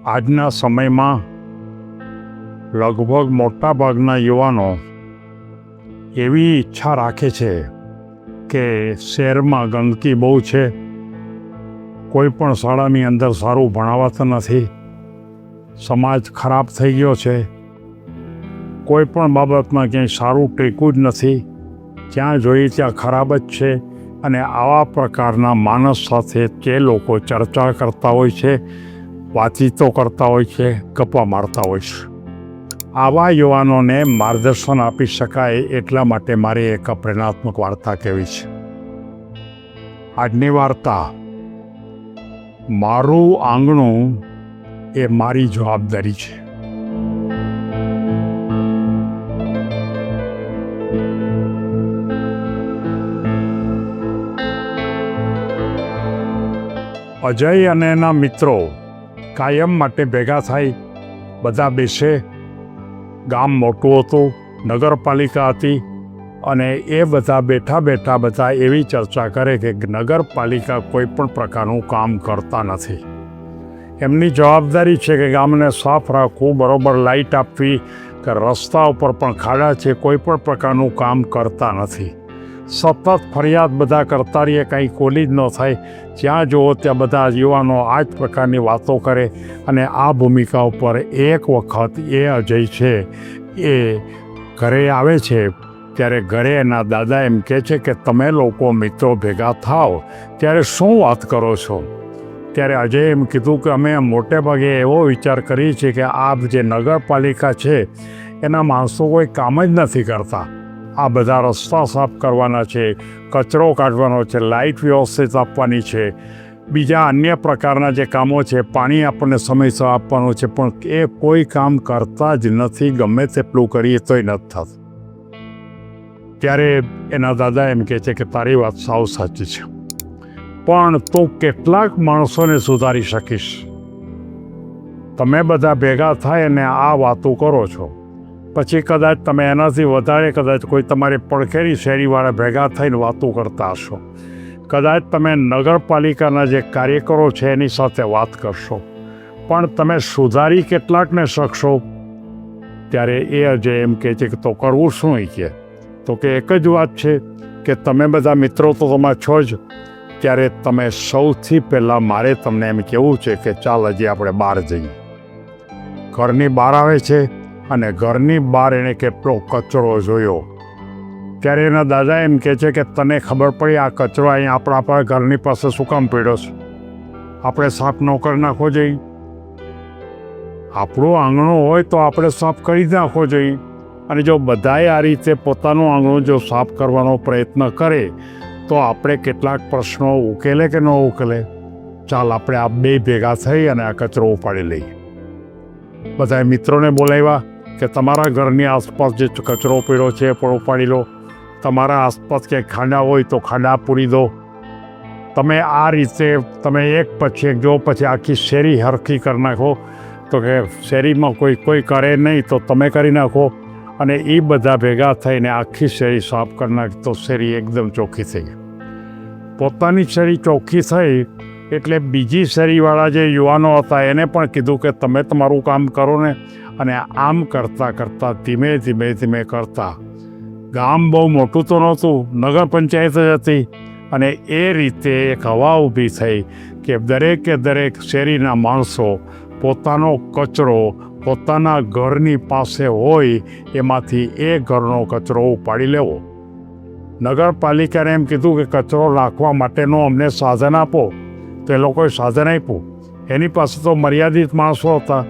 આજના સમયમાં લગભગ મોટાભાગના યુવાનો એવી ઈચ્છા રાખે છે કે શહેરમાં ગંદકી બહુ છે, કોઈ પણ શાળાની અંદર સારું ભણાવાતું નથી, સમાજ ખરાબ થઈ ગયો છે, કોઈ પણ બાબતમાં ક્યાંય સારું ટેકવું જ નથી, જ્યાં જોઈએ ત્યાં ખરાબ જ છે. અને આવા પ્રકારના માનસ સાથે તે લોકો ચર્ચા કરતા હોય છે, વાતચીતો કરતા હોય છે, ગપ્પા મારતા હોય છે. આવા યુવાનોને માર્ગદર્શન આપી શકાય એટલા માટે મારે એક પ્રેરણાત્મક વાર્તા કહેવી છે. આજની વાર્તા મારું આંગણું એ મારી જવાબદારી છે. અજય અને એના મિત્રો કાયમ માટે ભેગા થાય, બધા બેસે. ગામ મોટું હતું, નગરપાલિકા હતી, અને એ બધા બેઠા બધા એવી ચર્ચા કરે કે નગરપાલિકા કોઈ પણ પ્રકારનું કામ કરતા નથી. એમની જવાબદારી છે કે ગામને સાફ રાખવું, બરોબર લાઇટ આપવી, કે રસ્તા ઉપર પણ ખાડા છે, કોઈ પણ પ્રકારનું કામ કરતા નથી. સતત ફરિયાદ બધા કરતા રહીએ, કંઈ કોલી જ ન થાય. જ્યાં જુઓ ત્યાં બધા યુવાનો આ જ પ્રકારની વાતો કરે. અને આ ભૂમિકા ઉપર એક વખત એ અજય છે એ ઘરે આવે છે. ત્યારે ઘરે એના દાદા એમ કહે છે કે તમે લોકો મિત્રો ભેગા થાઓ ત્યારે શું વાત કરો છો? ત્યારે અજય એમ કીધું કે અમે મોટે ભાગે એવો વિચાર કરીએ છીએ કે આ જે નગરપાલિકા છે એના માણસો કોઈ કામ જ નથી કરતા. આ બધા રસ્તા સાફ કરવાના છે, કચરો કાઢવાનો છે, લાઇટ વ્યવસ્થિત આપવાની છે, બીજા અન્ય પ્રકારના જે કામો છે, પાણી આપણને સમયસર આપવાનું છે, પણ એ કોઈ કામ કરતા જ નથી. ગમે તેટલું કરીએ તોય નથી થતું. ત્યારે એના દાદા એમ કહે છે કે તારી વાત સાવ સાચી છે, પણ તું કેટલાક માણસોને સુધારી શકીશ? તમે બધા ભેગા થાય અને આ વાતો કરો છો, પછી કદાચ તમે એનાથી વધારે કદાચ કોઈ તમારી પડખેની શેરીવાળા ભેગા થઈને વાતો કરતા હશો. કદાચ તમે નગરપાલિકાના જે કાર્યકરો છે એની સાથે વાત કરશો, પણ તમે સુધારી કેટલાકને શકશો? ત્યારે એ અજય એમ કહે છે કે તો કરવું શું? કહે તો કે એક જ વાત છે કે તમે બધા મિત્રો તો તમારા છો જ. ત્યારે તમે સૌથી પહેલાં મારે તમને એમ કહેવું છે કે ચાલ હજી આપણે બહાર જઈએ. ઘરની બહાર આવે છે અને ઘરની બહાર એણે કેટલો કચરો જોયો. ત્યારે એના દાદા એમ કહે છે કે તને ખબર પડી આ કચરો અહીંયા આપણા ઘરની પાસે શું કામ પડ્યો છે? આપણે સાફ ન કરી નાખવો જોઈએ? આપણું આંગણું હોય તો આપણે સાફ કરી નાખવો જોઈએ. અને જો બધાએ આ રીતે પોતાનું આંગણું જો સાફ કરવાનો પ્રયત્ન કરે તો આપણે કેટલાક પ્રશ્નો ઉકેલે કે ન ઉકેલે? ચાલ આપણે આ બે ભેગા થઈ અને આ કચરો ઉપાડી લઈએ. બધાએ મિત્રોને બોલાવ્યા કે તમારા ઘરની આસપાસ જે કચરો પડ્યો છે એ પણ ઉપાડી લો. તમારા આસપાસ ક્યાંય ખાડા હોય તો ખાડા પૂરી દો. તમે આ રીતે તમે એક પછી એક જો પછી આખી શેરી હરખી કરી નાખો. તો કે શેરીમાં કોઈ કરે નહીં તો તમે કરી નાખો. અને એ બધા ભેગા થઈને આખી શેરી સાફ કરી નાખી તો શેરી એકદમ ચોખ્ખી થઈ ગઈ. પોતાની શેરી ચોખ્ખી થઈ એટલે બીજી શેરીવાળા જે યુવાનો હતા એને પણ કીધું કે તમે તમારું કામ કરો ને. અને આમ કરતાં ધીમે કરતાં ગામ બહુ મોટું તો નહોતું, નગર પંચાયત જ હતી. અને એ રીતે એક હવા ઊભી થઈ કે દરેક શેરીના માણસો પોતાનો કચરો પોતાના ઘરની પાસે હોય એમાંથી એ ઘરનો કચરો ઉપાડી લેવો. નગરપાલિકાને એમ કીધું કે કચરો રાખવા માટેનું અમને સાધન આપો. તો એ લોકોએ સાધન આપ્યું. એની પાસે તો મર્યાદિત માણસો હતા.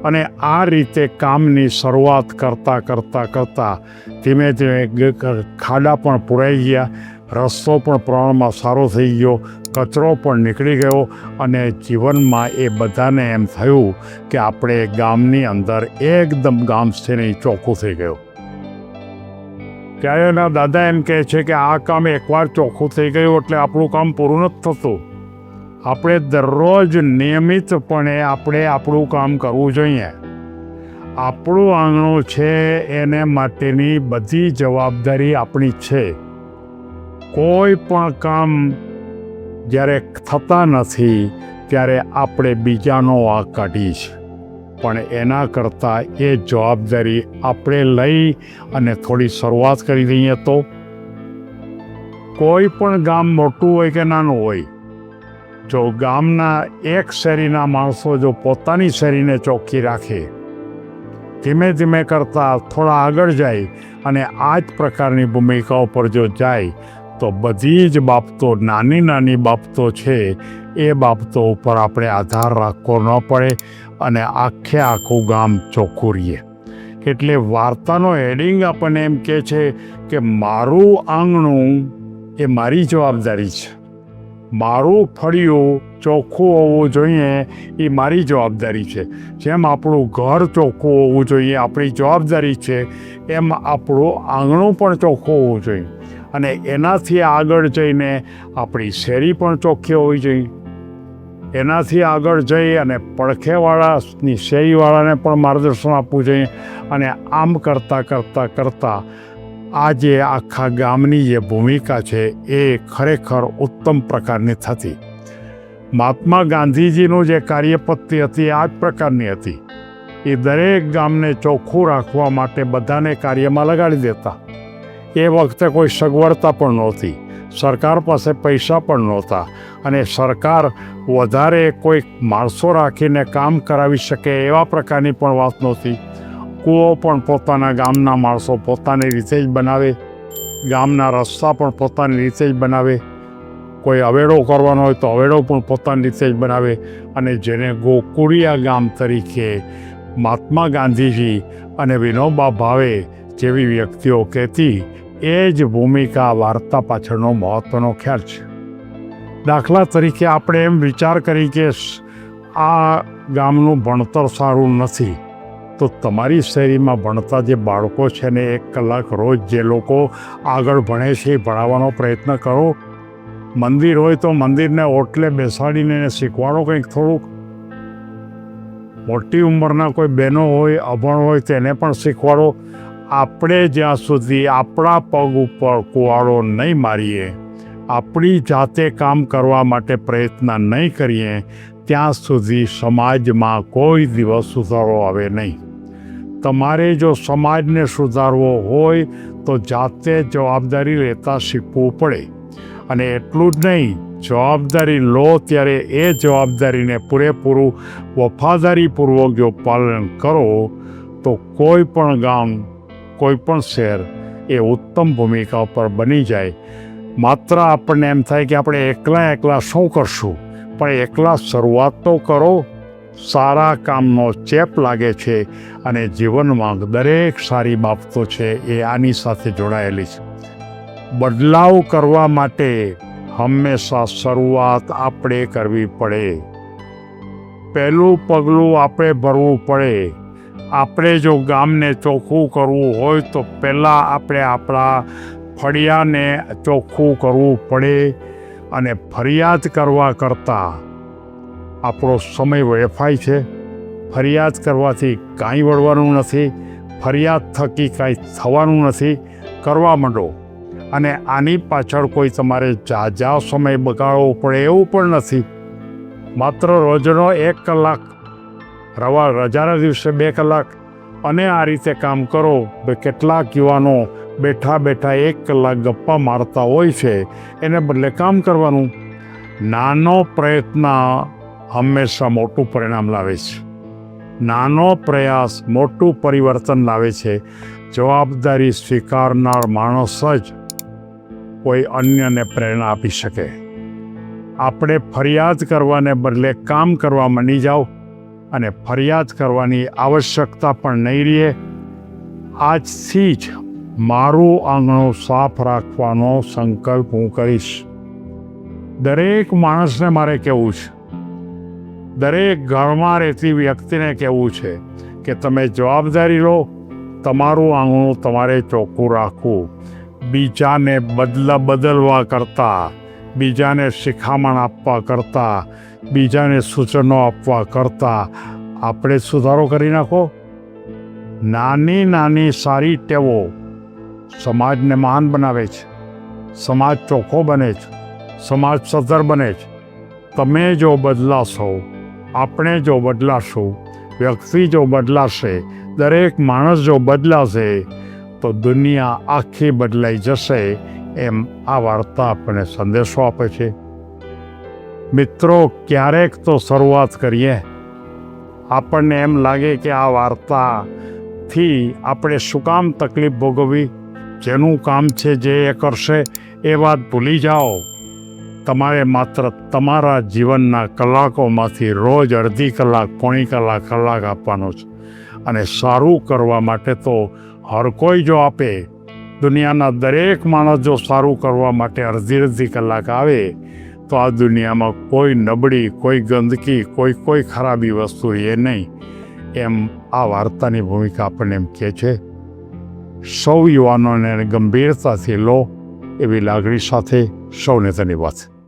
અને આ રીતે કામની શરૂઆત કરતાં ધીમે ખાડા પણ પૂરાઈ ગયા, રસ્તો પણ પ્રમાણમાં સારો થઈ ગયો, કચરો પણ નીકળી ગયો. અને જીવનમાં એ બધાને એમ થયું કે આપણે ગામની અંદર એકદમ ગામ છે ને ચોખ્ખું થઈ ગયું. ત્યારે એના દાદા એમ કહે છે કે આ કામ એકવાર ચોખ્ખું થઈ ગયું એટલે આપણું કામ પૂરું નથી થતું. આપણે દરરોજ નિયમિતપણે આપણે આપણું કામ કરવું જોઈએ. આપણું આંગણું છે એને માટેની બધી જવાબદારી આપણી છે. કોઈ પણ કામ જ્યારે થતા નથી ત્યારે આપણે બીજાનો વાંક કાઢીએ છીએ, પણ એના કરતાં એ જવાબદારી આપણે લઈ અને થોડી શરૂઆત કરી દઈએ તો કોઈ પણ ગામ મોટું હોય કે નાનું હોય, જો ગામના એક શેરીના માણસો જો પોતાની શેરીને ચોખ્ખી રાખે, ધીમે ધીમે કરતાં થોડા આગળ જાય અને આ જ પ્રકારની ભૂમિકાઓ પર જો જાય તો બધી જ બાબતો, નાની નાની બાબતો છે એ બાબતો ઉપર આપણે આધાર રાખવો ન પડે અને આખે આખું ગામ ચોખ્ખું રહીએ. એટલે વાર્તાનો હેડિંગ આપણને એમ કહે છે કે મારું આંગણું એ મારી જવાબદારી છે, મારું ફળિયું ચોખ્ખું હોવું જોઈએ એ મારી જવાબદારી છે. જેમ આપણું ઘર ચોખ્ખું હોવું જોઈએ આપણી જવાબદારી છે, એમ આપણું આંગણું પણ ચોખ્ખું હોવું જોઈએ અને એનાથી આગળ જઈને આપણી શેરી પણ ચોખ્ખી હોવી જોઈએ. એનાથી આગળ જઈ અને પડખેવાળાની શેરીવાળાને પણ માર્ગદર્શન આપવું જોઈએ અને આમ કરતાં આ જે આખા ગામની જે ભૂમિકા છે એ ખરેખર ઉત્તમ પ્રકારની થતી. મહાત્મા ગાંધીજીનું જે કાર્યપદ્ધતિ હતી આ જ પ્રકારની હતી. એ દરેક ગામને ચોખ્ખું રાખવા માટે બધાને કાર્યમાં લગાડી દેતા. એ વખતે કોઈ સગવડતા પણ નહોતી, સરકાર પાસે પૈસા પણ નહોતા અને સરકાર વધારે કોઈ માણસો રાખીને કામ કરાવી શકે એવા પ્રકારની પણ વાત નહોતી. કૂવો પણ પોતાના ગામના માણસો પોતાની રીતે જ બનાવે, ગામના રસ્તા પણ પોતાની રીતે જ બનાવે, કોઈ અવેડો કરવાનો હોય તો અવેડો પણ પોતાની રીતે જ બનાવે અને જેને ગોકુળિયા ગામ તરીકે મહાત્મા ગાંધીજી અને વિનોબા ભાવે જેવી વ્યક્તિઓ કહેતી, એ જ ભૂમિકા વાર્તા પાછળનો મહત્ત્વનો ખ્યાલ છે. દાખલા તરીકે આપણે એમ વિચાર કરી કે આ ગામનું ભણતર સારું નથી, તો તમારી શેરીમાં ભણતા જે બાળકો છે ને 1 કલાક રોજ જે લોકો આગળ ભણે છે એ ભણાવવાનો પ્રયત્ન કરો. મંદિર હોય તો મંદિરને ઓટલે બેસાડીને એને શીખવાડો કંઈક થોડુંક. મોટી ઉંમરના કોઈ બહેનો હોય, અભણ હોય તેને પણ શીખવાડો. આપણે જ્યાં સુધી આપણા પગ ઉપર કુવાડો નહીં મારીએ, આપણી જાતે કામ કરવા માટે પ્રયત્ન નહીં કરીએ, ત્યાં સુધી સમાજમાં કોઈ દિવસ સુધારો આવે નહીં. તમારે જો સમાજને સુધારવો હોય તો જાતે જવાબદારી લેતા શીખવું પડે અને એટલું જ નહીં, જવાબદારી લો ત્યારે એ જવાબદારીને પૂરેપૂરું વફાદારીપૂર્વક જો પાલન કરો તો કોઈ પણ ગામ, કોઈ પણ શહેર એ ઉત્તમ ભૂમિકા પર બની જાય. માત્ર આપણને એમ થાય કે આપણે એકલા શું કરશું, પણ એકલા શરૂઆત તો કરો. સારા કામનો ચેપ લાગે છે અને જીવનમાં દરેક સારી બાબતો છે એ આની સાથે જોડાયેલી છે. બદલાવ કરવા માટે હંમેશા શરૂઆત આપણે કરવી પડે. પહેલું પગલું આપણે ભરવું પડે. આપણે જો ગામને ચોખ્ખું કરવું હોય તો પહેલાં આપણે આપણા ફળિયાને ચોખ્ખું કરવું પડે અને ફરિયાદ કરવા કરતાં આપણો સમય વેડફાય છે. ફરિયાદ કરવાથી કાંઈ વળવાનું નથી, ફરિયાદ થકી કાંઈ થવાનું નથી. કરવા માંડો અને આની પાછળ કોઈ તમારે ઝાઝા સમય બગાડવો પડે એવું પણ નથી. માત્ર રોજનો 1 કલાક, રજાના દિવસે 2 કલાક અને આ રીતે કામ કરો. કેટલાક યુવાનો બેઠા 1 કલાક ગપ્પા મારતા હોય છે, એને બદલે કામ કરવાનું. નાનો પ્રયત્ન હંમેશા મોટું પરિણામ લાવે છે. નાનો પ્રયાસ મોટું પરિવર્તન લાવે છે. જવાબદારી સ્વીકારનાર માણસ જ કોઈ અન્યને પ્રેરણા આપી શકે. આપણે ફરિયાદ કરવાને બદલે કામ કરવા માંડી જાઓ અને ફરિયાદ કરવાની આવશ્યકતા પણ નહીં રહે. આજથી જ મારું આંગણું સાફ રાખવાનો સંકલ્પ હું કરીશ. દરેક માણસને મારે કહેવું છે, દરેક ઘરમાં રહેતી વ્યક્તિને કહેવું છે કે તમે જવાબદારી લો, તમારું આંગણું તમારે ચોખ્ખું રાખવું. બીજાને બદલવા કરતાં, બીજાને શિખામણ આપવા કરતાં, બીજાને સૂચનો આપવા કરતાં આપણે સુધારો કરી નાખો. નાની નાની સારી ટેવો સમાજને મહાન બનાવે છે, સમાજ ચોખ્ખો બને છે, સમાજ સદ્ધર બને છે. તમે જો બદલાશો, આપણે જો બદલાશું, વ્યક્તિ જો બદલાશે, દરેક માણસ જો બદલાશે તો દુનિયા આખી બદલાઈ જશે, એમ આ વાર્તા આપણને સંદેશો આપે છે. મિત્રો, ક્યારેક તો શરૂઆત કરીએ. આપણને એમ લાગે કે આ વાર્તાથી આપણે શું કામ તકલીફ ભોગવવી, જેનું કામ છે જે એ કરશે એ વાત ભૂલી જાઓ. તમારે માત્ર તમારા જીવનના કલાકોમાંથી રોજ અડધી કલાક, પોણી કલાક આપવાનો છે. અને સારું કરવા માટે તો હર કોઈ જો આપે, દુનિયાના દરેક માણસ જો સારું કરવા માટે અડધી કલાક આવે તો આ દુનિયામાં કોઈ નબળી, કોઈ ગંદકી, કોઈ ખરાબી વસ્તુ એ નહીં. એમ આ વાર્તાની ભૂમિકા આપણને એમ કહે છે. સૌ યુવાનોને ગંભીરતાથી લો એવી લાગણી સાથે સૌને ધન્યવાદ.